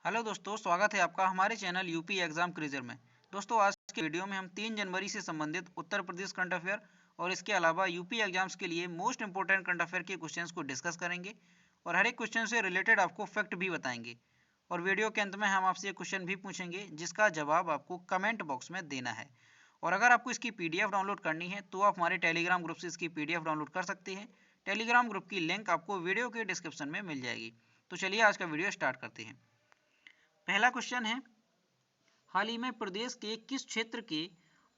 Hello दोस्तों, स्वागत है आपका हमारे चैनल यूपी एग्जाम क्विज़र में। दोस्तों, आज के वीडियो में हम 3 जनवरी से संबंधित उत्तर प्रदेश करंट अफेयर और इसके अलावा यूपी एग्जाम्स के लिए मोस्ट इंपोर्टेंट करंट अफेयर के क्वेश्चंस को डिस्कस करेंगे और हर एक क्वेश्चन से रिलेटेड आपको फैक्ट भी बताएंगे। और वीडियो के अंत में हम आपसे एक क्वेश्चन भी पूछेंगे जिसका जवाब आपको कमेंट बॉक्स में देना है। और अगर आपको इसकी PDF डाउनलोड करनी है तो आप हमारे टेलीग्राम ग्रुप से इसकी PDF डाउनलोड कर सकते हैं। टेलीग्राम ग्रुप की लिंक आपको वीडियो के डिस्क्रिप्शन में मिल जाएगी। तो चलिए आज का वीडियो स्टार्ट करते हैं। पहला क्वेश्चन है, हाल ही में प्रदेश के किस क्षेत्र के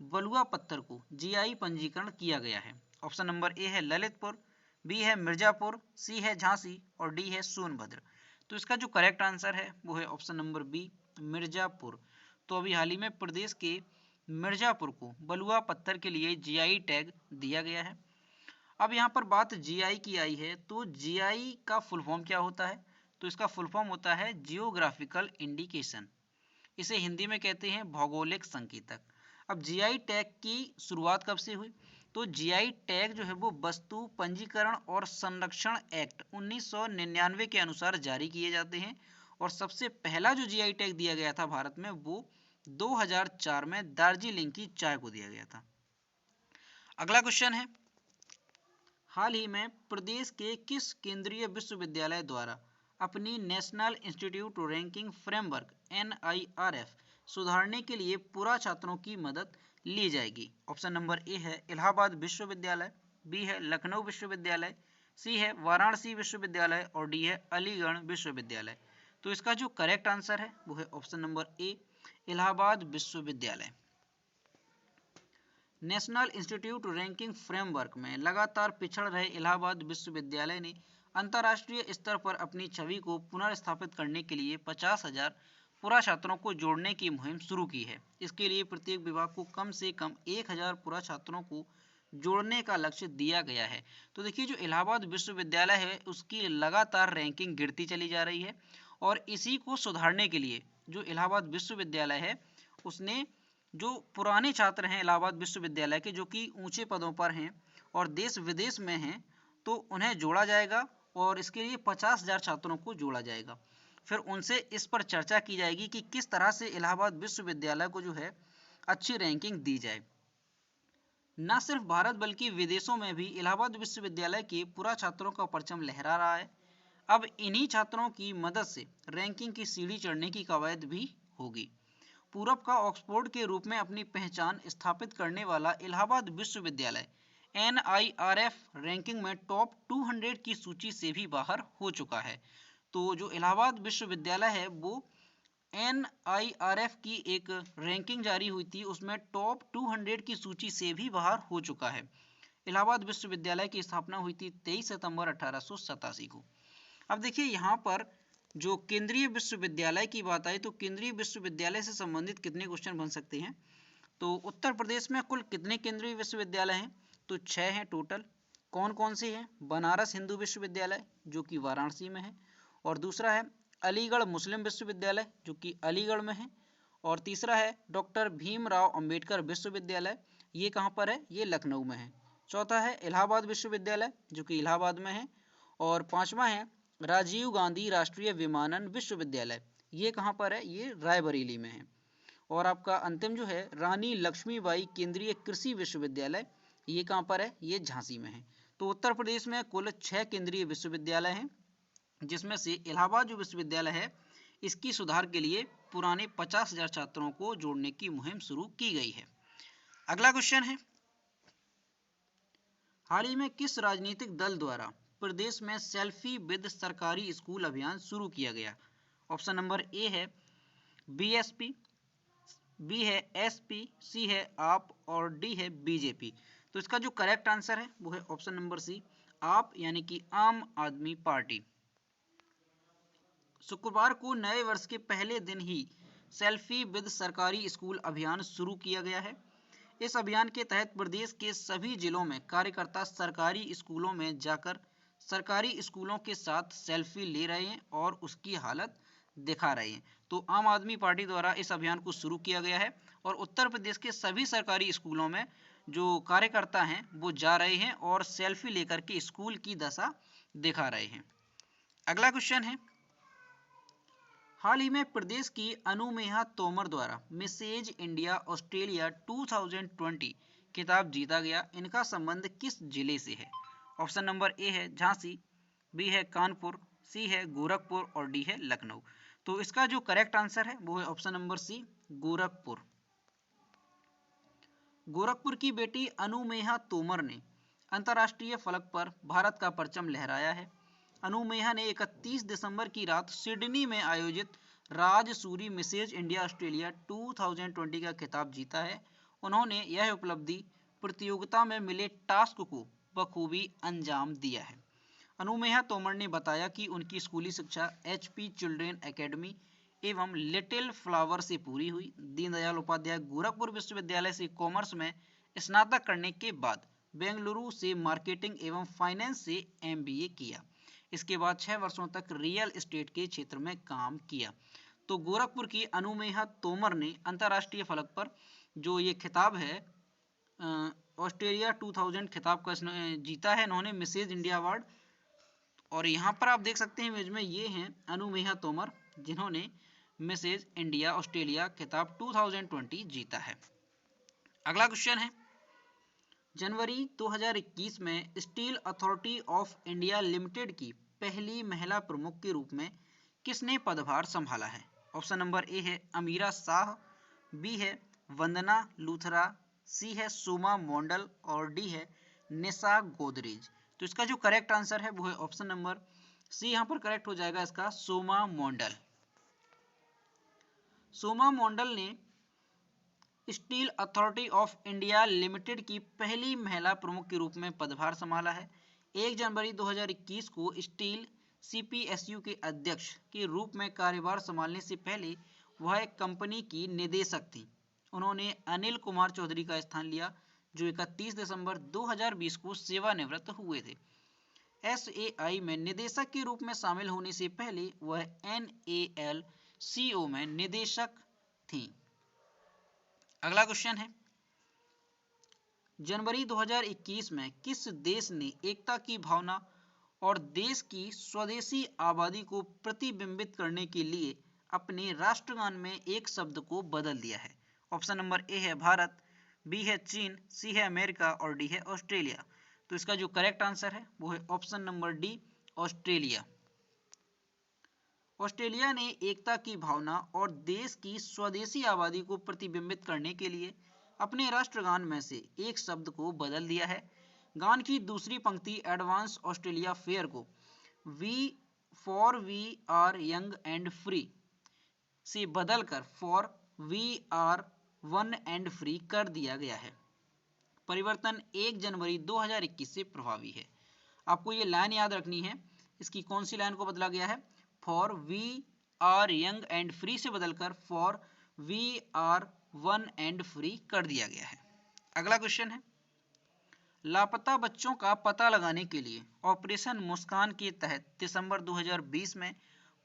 बलुआ पत्थर को जीआई पंजीकरण किया गया है? ऑप्शन नंबर ए है ललितपुर, बी है मिर्जापुर, सी है झांसी और डी है सोनभद्र। तो इसका जो करेक्ट आंसर है वो है ऑप्शन नंबर बी, मिर्जापुर। तो अभी हाल ही में प्रदेश के मिर्जापुर को बलुआ पत्थर के लिए जीआई टैग दिया गया है। अब यहाँ पर बात जीआई की आई है, तो जीआई का फुल फॉर्म क्या होता है? तो इसका फुल फॉर्म होता है जियोग्राफिकल इंडिकेशन। इसे हिंदी में कहते हैं भौगोलिक संकेतक। अब जीआई टैग की शुरुआत कब से हुई? तो जीआई टैग जो है वो वस्तु पंजीकरण और संरक्षण एक्ट 1999 के अनुसार जारी किए जाते हैं और सबसे पहला जो जीआई टैग दिया गया था भारत में वो 2004 में दार्जिलिंग की चाय को दिया गया था। अगला क्वेश्चन है, हाल ही में प्रदेश के किस केंद्रीय विश्वविद्यालय द्वारा अपनी national institute ranking framework NIRF सुधारने के लिए पूरा छात्रों की मदद ली जाएगी? ऑप्शन नंबर ए है इलाहाबाद विश्वविद्यालय, बी है लखनऊ विश्वविद्यालय, सी है वाराणसी विश्वविद्यालय और डी है अलीगढ़ विश्वविद्यालय। तो इसका जो करेक्ट आंसर है वो है ऑप्शन नंबर ए, इलाहाबाद विश्वविद्यालय। नेशनल इंस्टीट्यूट रैंकिंग फ्रेमवर्क में लगातार पिछड़ रहे इलाहाबाद विश्वविद्यालय ने अंतर्राष्ट्रीय स्तर पर अपनी छवि को पुनर्स्थापित करने के लिए 50,000 पूरा छात्रों को जोड़ने की मुहिम शुरू की है। इसके लिए प्रत्येक विभाग को कम से कम 1,000 पूरा छात्रों को जोड़ने का लक्ष्य दिया गया है। तो देखिए, जो इलाहाबाद विश्वविद्यालय है उसकी लगातार रैंकिंग गिरती चली जा रही है और इसी को सुधारने के लिए जो इलाहाबाद विश्वविद्यालय है उसने जो पुराने छात्र हैं इलाहाबाद विश्वविद्यालय के जो कि ऊंचे पदों पर हैं और देश विदेश में हैं, तो उन्हें जोड़ा जाएगा और इसके लिए 50,000 छात्रों को जोड़ा जाएगा। फिर उनसे इस पर चर्चा की जाएगी कि किस तरह से इलाहाबाद विश्वविद्यालय को जो है अच्छी रैंकिंग दी जाए। न सिर्फ भारत बल्कि विदेशों में भी इलाहाबाद विश्वविद्यालय के पूरा छात्रों का परचम लहरा रहा है। अब इन्हीं छात्रों की मदद से रैंकिंग की सीढ़ी चढ़ने की कवायद भी होगी। पूरब का ऑक्सफोर्ड के रूप में अपनी पहचान स्थापित करने वाला इलाहाबाद विश्वविद्यालय NIRF रैंकिंग में टॉप 200 की सूची से भी बाहर हो चुका है। तो जो इलाहाबाद विश्वविद्यालय है वो NIRF की एक रैंकिंग जारी हुई थी, उसमें टॉप 200 की सूची से भी बाहर हो चुका है। इलाहाबाद विश्वविद्यालय की स्थापना हुई थी 23 सितंबर 1887 को। अब देखिए, यहाँ पर जो केंद्रीय विश्वविद्यालय की बात आई तो केंद्रीय विश्वविद्यालय से संबंधित कितने क्वेश्चन बन सकते हैं? तो उत्तर प्रदेश में कुल कितने केंद्रीय विश्वविद्यालय हैं? तो 6 हैं टोटल। कौन कौन से हैं? बनारस हिंदू विश्वविद्यालय जो कि वाराणसी में है, और दूसरा है अलीगढ़ मुस्लिम विश्वविद्यालय जो कि अलीगढ़ में है, और तीसरा है डॉक्टर भीमराव अंबेडकर विश्वविद्यालय, ये कहाँ पर है? ये लखनऊ में है। चौथा है इलाहाबाद विश्वविद्यालय जो कि इलाहाबाद में है, और पांचवा है राजीव गांधी राष्ट्रीय विमानन विश्वविद्यालय, ये कहाँ पर है? ये रायबरेली में है। और आपका अंतिम जो है रानी लक्ष्मीबाई केंद्रीय कृषि विश्वविद्यालय, ये कहाँ पर है? ये झांसी में है। तो उत्तर प्रदेश में कुल 6 केंद्रीय विश्वविद्यालय हैं, जिसमें से इलाहाबाद जो विश्वविद्यालय है इसकी सुधार के लिए पुराने 50,000 छात्रों को जोड़ने की मुहिम शुरू की गई है। अगला क्वेश्चन है, हाल ही में किस राजनीतिक दल द्वारा प्रदेश में सेल्फी विद सरकारी स्कूल अभियान शुरू किया गया? ऑप्शन नंबर ए है BSP, बी है SP, सी है आप और डी है BJP। तो इसका जो करेक्ट आंसर है वो है ऑप्शन नंबर सी, आप यानी कि आम आदमी पार्टी। शुक्रवार को नए वर्ष के पहले दिन ही सेल्फी विद सरकारी स्कूल अभियान शुरू किया गया है। इस अभियान के तहत प्रदेश के सभी जिलों में कार्यकर्ता सरकारी स्कूलों में जाकर सरकारी स्कूलों के साथ सेल्फी ले रहे हैं और उसकी हालत दिखा रहे हैं। तो आम आदमी पार्टी द्वारा इस अभियान को शुरू किया गया है और उत्तर प्रदेश के सभी सरकारी स्कूलों में जो कार्यकर्ता हैं वो जा रहे हैं और सेल्फी लेकर के स्कूल की दशा दिखा रहे हैं। अगला क्वेश्चन है, हाल ही में प्रदेश की अनुमेहा तोमर द्वारा मिसेज इंडिया ऑस्ट्रेलिया 2020 खिताब जीता गया। इनका संबंध किस जिले से है? ऑप्शन नंबर ए है झांसी, बी है कानपुर, सी है गोरखपुर और डी है लखनऊ। तो इसका जो करेक्ट आंसर है वो है option number C, Gorakhpur. Gorakhpur की बेटी अनुमेहा तोमर ने अंतर्राष्ट्रीय फलक पर भारत का परचम लहराया है। अनुमेहा ने 31 दिसंबर की रात सिडनी में आयोजित राजसूरी मिसेज इंडिया ऑस्ट्रेलिया 2020 का खिताब जीता है। उन्होंने यह उपलब्धि प्रतियोगिता में मिले टास्क को बखूबी अंजाम दिया है। अनुमेहा तोमर ने बताया कि उनकी स्कूली शिक्षा HP चिल्ड्रेन एकेडमी एवं लिटिल फ्लावर से पूरी हुई। दीनदयाल उपाध्याय गोरखपुर विश्वविद्यालय से कॉमर्स में स्नातक करने के बाद बेंगलुरु से मार्केटिंग एवं फाइनेंस से MBA किया। इसके बाद 6 वर्षों तक रियल एस्टेट के क्षेत्र में काम किया। तो गोरखपुर की अनुमेहा तोमर ने अंतर्राष्ट्रीय फलक पर जो ये खिताब है ऑस्ट्रेलिया 2000 खिताब का जीता है इन्होंने, मिसेज इंडिया अवार्ड। और यहाँ पर आप देख सकते हैं इमेज में ये हैं अनुमेहा तोमर जिन्होंने मिसेज इंडिया ऑस्ट्रेलिया खिताब 2020 जीता है। अगला क्वेश्चन है, जनवरी 2021 में steel authority of India limited की पहली महिला प्रमुख के रूप में किसने पदभार संभाला है? ऑप्शन नंबर ए है अमीरा शाह, बी है वंदना लूथरा, सी है सोमा मोंडल और डी है निशा गोदरेज। तो इसका जो करेक्ट आंसर है वो है ऑप्शन नंबर सी, यहाँ पर करेक्ट हो जाएगा इसका सोमा मोंडल। सोमा मोंडल ने steel authority of India limited की पहली महिला प्रमुख के रूप में पदभार संभाला है। 1 जनवरी 2021 को स्टील CPSU के अध्यक्ष के रूप में कार्यभार संभालने से पहले वह एक कंपनी की निदेशक थी। उन्होंने अनिल कुमार चौधरी का स्थान लिया जो 31 दिसंबर 2020 को सेवानिवृत्त हुए थे। SAI में निदेशक के रूप में शामिल होने से पहले वह NALCO में निदेशक थी। अगला क्वेश्चन है, जनवरी 2021 में किस देश ने एकता की भावना और देश की स्वदेशी आबादी को प्रतिबिंबित करने के लिए अपने राष्ट्रगान में एक शब्द को बदल दिया है? ऑप्शन नंबर ए है भारत, बी है चीन, सी है अमेरिका और डी है ऑस्ट्रेलिया। तो इसका जो करेक्ट आंसर है वो है option number D, Australia. Australia ने एकता की भावना और देश की स्वदेशी आबादी को प्रतिबिंबित करने के लिए अपने राष्ट्रगान में से एक शब्द को बदल दिया है। गान की दूसरी पंक्ति एडवांस ऑस्ट्रेलिया फेयर को we are young and free से बदलकर for we are one and free कर दिया गया है। परिवर्तन 1 जनवरी 2021 से प्रभावी है। आपको ये लाइन याद रखनी है, इसकी कौन सी लाइन को बदला गया है? For we are young and free से बदलकर for we are one and free कर दिया गया है। अगला क्वेश्चन है, लापता बच्चों का पता लगाने के लिए ऑपरेशन मुस्कान के तहत दिसंबर 2020 में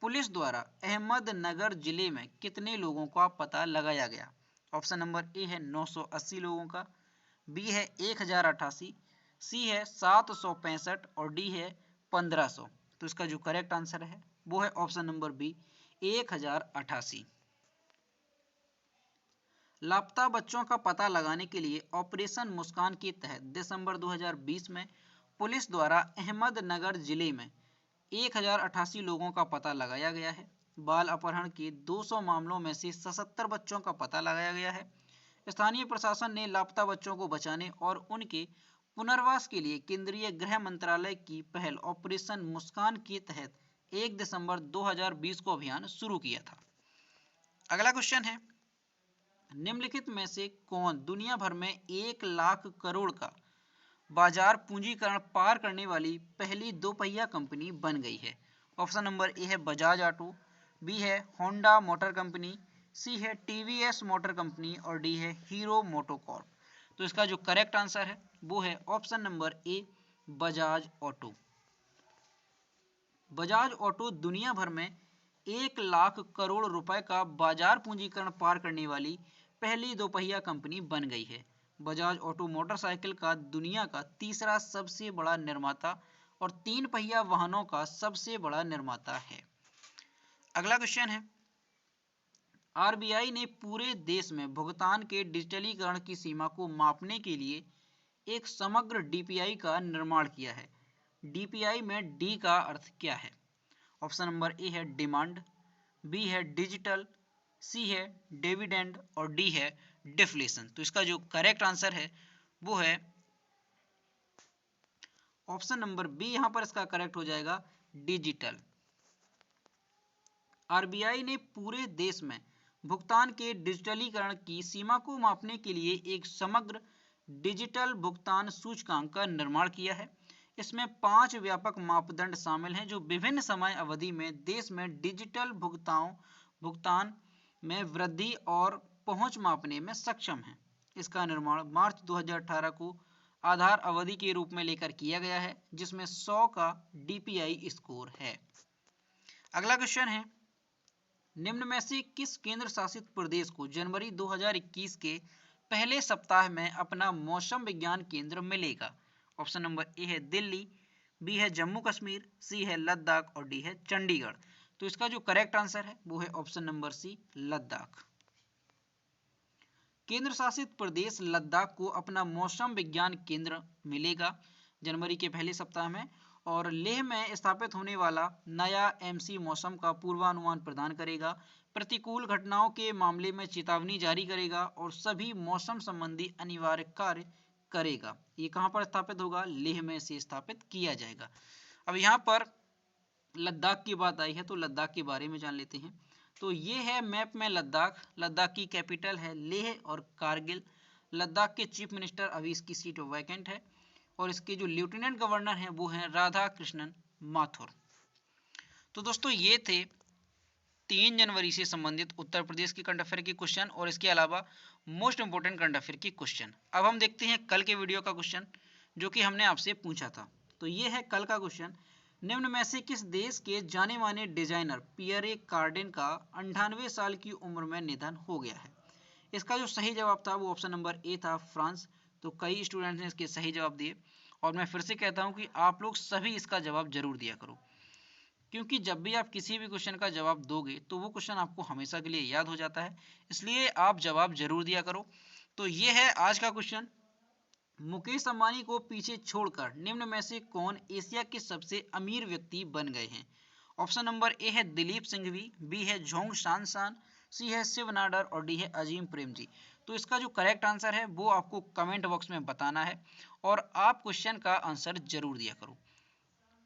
पुलिस द्वारा अहमदनगर जिले में कितने लोगों का पता लगाया गया? ऑप्शन नंबर ए है 980 लोगों का, बी है 1088, सी है 765 और डी है 1500। तो इसका जो करेक्ट आंसर है वो है ऑप्शन नंबर बी, 1088। लापता बच्चों का पता लगाने के लिए ऑपरेशन मुस्कान के तहत दिसंबर 2020 में पुलिस द्वारा अहमदनगर जिले में 1088 लोगों का पता लगाया गया है। बाल अपहरण के 200 मामलों में से 77 बच्चों का पता लगाया गया है। स्थानीय प्रशासन ने लापता बच्चों को बचाने और उनके पुनर्वास के लिए केंद्रीय गृह मंत्रालय की पहल ऑपरेशन मुस्कान के तहत 1 दिसंबर 2020 को अभियान शुरू किया था। अगला क्वेश्चन है, निम्नलिखित में से कौन दुनिया भर में 1 लाख करोड़ का बाजार पूंजीकरण पार करने वाली पहली दोपहिया कंपनी बन गई है? ऑप्शन नंबर ए है बजाज ऑटो, बी है होंडा मोटर कंपनी, सी है TVS मोटर कंपनी और डी है हीरो मोटोकॉर्प। तो इसका जो करेक्ट आंसर है वो है option number A, Bajaj auto. Bajaj auto दुनिया भर में 1 लाख करोड़ रुपए का बाजार पूंजीकरण पार करने वाली पहली दोपहिया कंपनी बन गई है। बजाज ऑटो मोटरसाइकिल का दुनिया का तीसरा सबसे बड़ा निर्माता और 3 पहिया वाहनों का सबसे बड़ा निर्माता है। अगला क्वेश्चन है, आरबीआई ने पूरे देश में भुगतान के डिजिटलीकरण की सीमा को मापने के लिए एक समग्र डीपीआई का निर्माण किया है। डीपीआई में डी का अर्थ क्या है? ऑप्शन नंबर ए है डिमांड, बी है डिजिटल, सी है डिविडेंड और डी है डिफ्लेशन। तो इसका जो करेक्ट आंसर है वो है ऑप्शन नंबर बी। यहां पर इसका करेक्ट हो जाएगा डिजिटल। आरबीआई ने पूरे देश में भुगतान के डिजिटलीकरण की सीमा को मापने के लिए एक समग्र डिजिटल भुगतान सूचकांक का निर्माण किया है। इसमें 5 व्यापक मापदंड शामिल हैं जो विभिन्न समय अवधि में देश में डिजिटल भुगतान में वृद्धि और पहुंच मापने में सक्षम हैं। इसका निर्माण मार्च 2018 को आधार अवधि के रूप में लेकर किया गया है, जिसमें 100 का डीपीआई स्कोर है। अगला क्वेश्चन है, निम्न में से किस केंद्र शासित प्रदेश को जनवरी 2021 के पहले सप्ताह में अपना मौसम विज्ञान केंद्र मिलेगा? ऑप्शन नंबर ए है दिल्ली, बी है जम्मू कश्मीर, सी है लद्दाख और डी है चंडीगढ़। तो इसका जो करेक्ट आंसर है वो है ऑप्शन नंबर सी लद्दाख। केंद्र शासित प्रदेश लद्दाख को अपना मौसम विज्ञान केंद्र मिलेगा जनवरी के पहले सप्ताह में, और लेह में स्थापित होने वाला नया एमसी मौसम का पूर्वानुमान प्रदान करेगा, प्रतिकूल घटनाओं के मामले में चेतावनी जारी करेगा और सभी मौसम संबंधी अनिवार्य कार्य करेगा। ये कहां पर स्थापित होगा? लेह में से स्थापित किया जाएगा। अब यहाँ पर लद्दाख की बात आई है तो लद्दाख के बारे में जान लेते हैं। तो ये है मैप में लद्दाख। लद्दाख की कैपिटल है लेह और कारगिल। लद्दाख के चीफ मिनिस्टर अभी इसकी सीट वैकेंट है और इसके जो लेफ्टिनेंट गवर्नर हैं वो हैं राधा कृष्णन माथुर। तो दोस्तों ये थे 3 जनवरी से संबंधित उत्तर प्रदेश के करंट अफेयर के क्वेश्चन और इसके अलावा मोस्ट इंपोर्टेंट करंट अफेयर के क्वेश्चन। अब हम देखते हैं कल के वीडियो का क्वेश्चन जो कि हमने आपसे पूछा था। तो ये है कल का क्वेश्चन, निम्न में से किस देश के जाने माने डिजाइनर पियरे कार्डेन का 98 साल की उम्र में निधन हो गया है? इसका जो सही जवाब था वो ऑप्शन नंबर ए था फ्रांस। तो कई स्टूडेंट्स ने इसके सही जवाब दिए और मैं फिर से कहता हूं कि आप लोग सभी इसका जवाब जरूर दिया करो, क्योंकि जब भी आप किसी भी क्वेश्चन का जवाब दोगे तो वो क्वेश्चन आपको हमेशा के लिए याद हो जाता है, इसलिए आप जवाब जरूर दिया करो। तो ये है आज का क्वेश्चन, मुकेश अंबानी को पीछे छोड़कर निम्न में से कौन एशिया के सबसे अमीर व्यक्ति बन गए हैं? ऑप्शन नंबर ए है दिलीप सिंघवी, बी है झोंग शानसान, सी है शिव नाडर और डी है अजीम प्रेमजी। तो इसका जो करेक्ट आंसर है वो आपको कमेंट बॉक्स में बताना है और आप क्वेश्चन का आंसर जरूर दिया करो।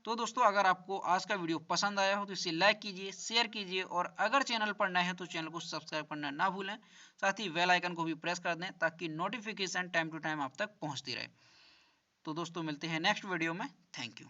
तो दोस्तों अगर आपको आज का वीडियो पसंद आया हो तो इसे लाइक कीजिए, शेयर कीजिए और अगर चैनल पर नए हैं तो चैनल को सब्सक्राइब करना ना भूलें। साथ ही बेल आइकन को भी प्रेस कर दें ताकि नोटिफिकेशन टाइम टू टाइम आप तक पहुंचती रहे। तो दोस्तों मिलते हैं नेक्स्ट वीडियो में। Thank you.